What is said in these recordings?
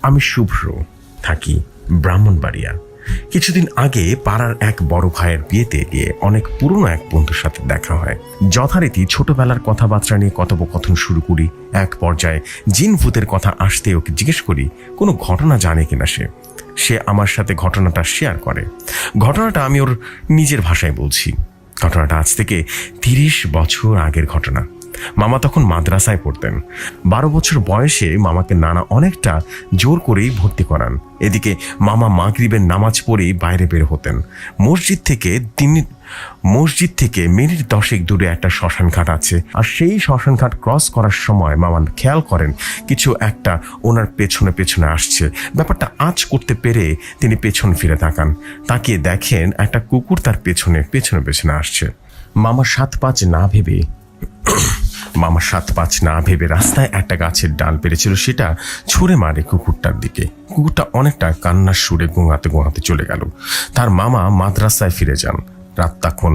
আমি শুভ্র, থাকি ব্রাহ্মণবাড়িয়া। কিছুদিন আগে পাড়ার এক বড় ভাইয়ের বিয়েতে গিয়ে অনেক পুরনো এক বন্ধুর সাথে দেখা হয়। যথারীতি ছোটবেলার কথাবার্তা নিয়ে কথোপকথন শুরু করি। এক পর্যায়ে জিন ভূতের কথা আসতে ওকে জিজ্ঞেস করি কোনো ঘটনা জানে কিনা। সে আমার সাথে ঘটনাটা শেয়ার করে। ঘটনাটা আমি ওর নিজের ভাষায় বলছি। ঘটনাটা আজ থেকে 30 বছর আগের ঘটনা। মামা তখন মাদ্রাসায় পড়তেন। 12 বছর বয়সে মামাকে নানা অনেকটা জোর করেই ভর্তি করান। এদিকে মামা মাগরিবের নামাজ পড়েই বাইরে বের হতেন। মসজিদ থেকে মিনিট 10 দূরে একটা শ্মশান ঘাট আছে। আর সেই শ্মশান ঘাট ক্রস করার সময় মামা খেয়াল করেন কিছু একটা ওনার পেছনে পেছনে আসছে। ব্যাপারটা আঁচ করতে পেরে তিনি পেছন ফিরে তাকান। তাকিয়ে দেখেন একটা কুকুর তার পেছনে পেছনে পেছনে আসছে। মামা সাত পাঁচ না ভেবে রাস্তায় একটা গাছের ডাল পেরেছিল, সেটা ছুঁড়ে মারে কুকুরটার দিকে। কুকুরটা অনেকটা কান্নার সুরে গোঙাতে গোঙাতে চলে গেল। তার মামা মাদ্রাসায় ফিরে যান। রাত তখন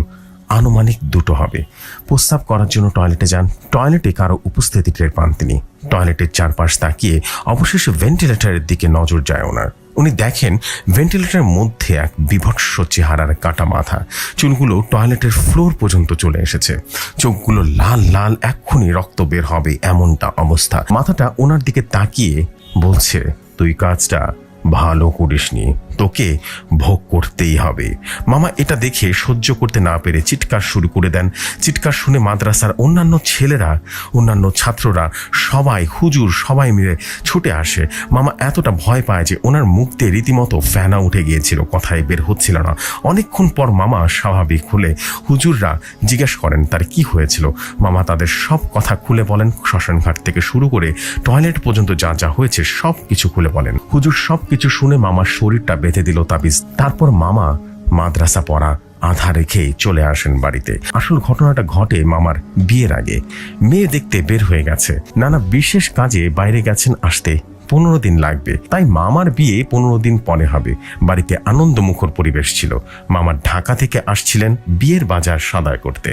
আনুমানিক 2টো হবে। প্রস্রাব করার জন্য টয়লেটে যান। টয়লেটে কারো উপস্থিতি টের পান তিনি। টয়লেটের চারপাশ তাকিয়ে অবশেষে ভেন্টিলেটরের দিকে নজর যায় ওনার। উনি দেখেন ভেন্টিলেটরের মধ্যে এক বিভৎস চেহারার কাটা মাথা। চুলগুলো টয়লেটের ফ্লোর পর্যন্ত চলে এসেছে। চোখগুলো লাল লাল, এক্ষুনি রক্ত বের হবে এমনটা অবস্থা। মাথাটা ওনার দিকে তাকিয়ে বলছে, তুই কাজটা ভালো করিসনি, তোকে ভোগ করতেই হবে। মামা এটা দেখে সহ্য করতে না পেরে চিৎকার শুরু করে দেন। চিৎকার শুনে মাদ্রাসার অন্যান্য ছেলেরা, অন্যান্য ছাত্ররা, সবাই, হুজুর সবাই মিলে ছুটে আসে। মামা এতটা ভয় পায় যে ওনার মুখ দিয়ে রীতিমতো ফেনা উঠে গিয়েছিল, কথাই বের হচ্ছিল না। অনেকক্ষণ পর মামা স্বাভাবিক হলে হুজুররা জিজ্ঞেস করেন তার কি হয়েছিল। মামা তাদের সব কথা খুলে বলেন। শ্মশানঘাট থেকে শুরু করে টয়লেট পর্যন্ত যা যা হয়েছে সব কিছু খুলে বলেন। হুজুর সব কিছু শুনে মামার শরীরটা বেঁধে দিল তাবিজ। তারপর মামা মাদ্রাসা পড়া আধা রেখেই চলে আসেন বাড়িতে। আসল ঘটনাটা ঘটে মামার বিয়ের আগে। মেয়ে দেখতে বের হয়ে গেছে, নানা বিশেষ কাজে বাইরে গেছেন, আসতে 15 দিন লাগবে। তাই মামার বিয়ে 15 দিন পরে হবে। বাড়িতে আনন্দমুখর পরিবেশ ছিল। মামা ঢাকা থেকে আসছিলেন বিয়ের বাজার সদাই করতে।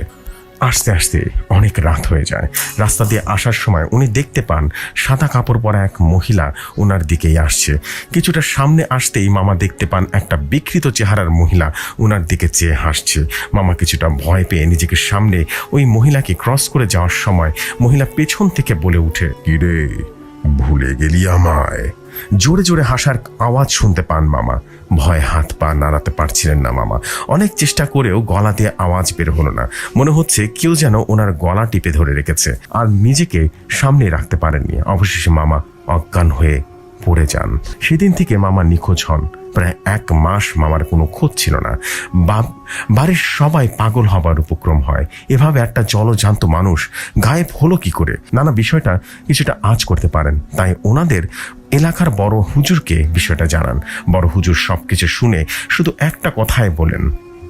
আস্তে আস্তে অনেক রাত হয়ে যায়। রাস্তা দিয়ে আসার সময় উনি দেখতে পান সাদা কাপড় পরা এক মহিলা ওনার দিকেই আসছে। কিছুটা সামনে আসতেই মামা দেখতে পান একটা বিকৃত চেহারার মহিলা ওনার দিকে চেয়ে হাসছে। মামা কিছুটা ভয় পেয়ে নিজেকে সামনে ওই মহিলাকে ক্রস করে যাওয়ার সময় মহিলা পেছন থেকে বলে উঠে, কিরে ভুলে গেলি আমায়? জোরে জোরে হাসার আওয়াজ শুনতে পান মামা। ভয়ে হাত পা নাড়াতে পারছিলেন না মামা। অনেক চেষ্টা করেও গলা দিয়ে আওয়াজ বের হলো না। মনে হচ্ছে কেউ যেন ওনার গলা টিপে ধরে রেখেছে, আর নিজেকে সামনে রাখতে পারেননি। অবশেষে মামা অজ্ঞান হয়ে পড়ে যান। সেদিন থেকে মামা নিখোঁজ হন। প্রায় 1 মাস মামার কোনো খোঁজ ছিল না। বাড়ির সবাই পাগল হবার উপক্রম হয়। এভাবে একটা জলজান্ত মানুষ গায়েব হলো কি করে? নানা বিষয়টা কিছুটা আঁচ করতে পারেন। তাই ওনাদের এলাকার বড় হুজুরকে বিষয়টা জানান। বড় হুজুর সবকিছু শুনে শুধু একটা কথাই বলেন,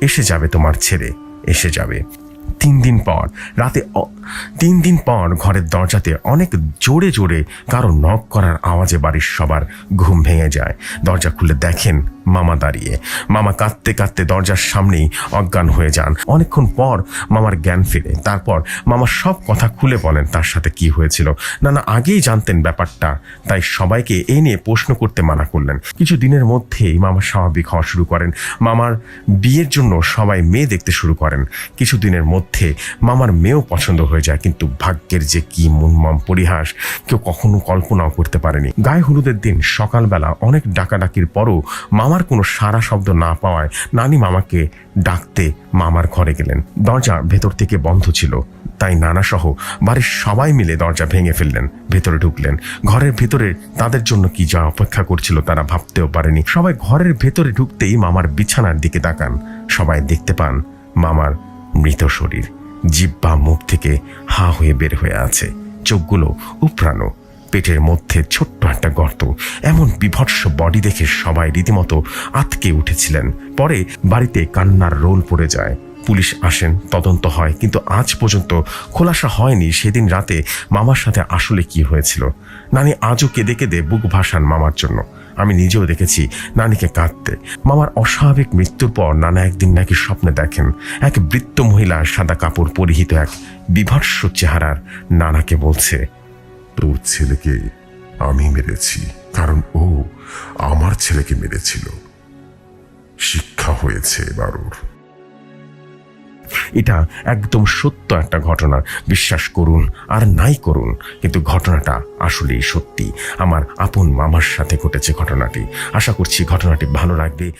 এসে যাবে তোমার ছেলে, এসে যাবে। 3 দিন পর ঘরের দরজাতে অনেক জোরে জোরে কারো নক করার আওয়াজে বাড়ির সবার ঘুম ভেঙে যায়। দরজা খুলে দেখেন মামা দাঁড়িয়ে। মামা কাঁদতে কাঁদতে দরজার সামনেই অজ্ঞান হয়ে যান। অনেকক্ষণ পর মামার জ্ঞান ফিরে। তারপর মামা সব কথা খুলে বলেন তার সাথে কি হয়েছিল। নানা আগেই জানতেন ব্যাপারটা, তাই সবাইকে এই নিয়ে প্রশ্ন করতে মানা করলেন। কিছু দিনের মধ্যেই মামা স্বাভাবিক হওয়া শুরু করেন। মামার বিয়ের জন্য সবাই মেয়ে দেখতে শুরু করেন। কিছু দিনের মধ্যে মামার মেয়েও পছন্দ হয়ে যায়। কিন্তু ভাগ্যের যে কি মনমম পরিহাস, কেউ কখনো কল্পনাও করতে পারেনি। গায়ে হলুদের দিন সকালবেলা অনেক ডাকাডাকির পরও মামার কোনো সারা শব্দ না পাওয়ায় নানি মামাকে ডাকতে মামার ঘরে গেলেন। দরজা ভেতর থেকে বন্ধ ছিল, তাই নানা সহ বাড়ির সবাই মিলে দরজা ভেঙে ফেললেন, ভেতরে ঢুকলেন। ঘরের ভেতরে তাদের জন্য কি যা অপেক্ষা করছিল তারা ভাবতেও পারেনি। সবাই ঘরের ভেতরে ঢুকতেই মামার বিছানার দিকে তাকান। সবাই দেখতে পান মামার মৃত শরীর। জিহ্বা মুখ থেকে হা হয়ে বের হয়ে আছে, চোখগুলো উপড়ানো, পেটের মধ্যে ছোট্ট একটা গর্ত। এমন বিভৎস বডি দেখে সবাই রীতিমতো আতকে উঠেছিলেন। পরে বাড়িতে কান্নার রোল পড়ে যায়। পুলিশ আসেন, তদন্ত হয়, কিন্তু আজ পর্যন্ত খোলাসা হয়নি সেদিন রাতে মামার সাথে আসলে কি হয়েছিল। নানি আজও কেঁদে কেঁদে বুক ভাসান মামার জন্য। আমি নিজেও দেখেছি নানিকে কাঁদতে। মামার অস্বাভাবিক মৃত্যুর পর নানা একদিন নাকি স্বপ্নে দেখেন এক বৃদ্ধ মহিলা সাদা কাপড় পরিহিত এক বিভৎস চেহারার নানাকে বলছে, তোর ছেলেকে আমি মেরেছি। কারণ ও আমার ছেলেকে মেরেছিল। শিক্ষা হয়েছে এবার ওর। এটা একদম সত্য একটা ঘটনা, বিশ্বাস করুন আর নাই করুন, কিন্তু ঘটনাটা আসলেই সত্যি। আমার আপন মামার সাথে ঘটেছে ঘটনাটি। আশা করছি ঘটনাটি ভালো লাগবে।